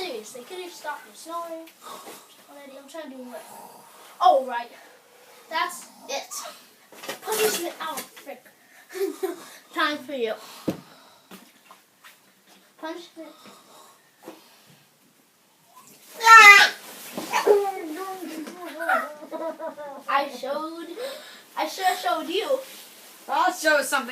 seriously, can you stop your snoring? Already, I'm trying to do it. Oh, right. That's it. Punishment out, frick. Time for you. Punishment. I sure showed you. I'll show something.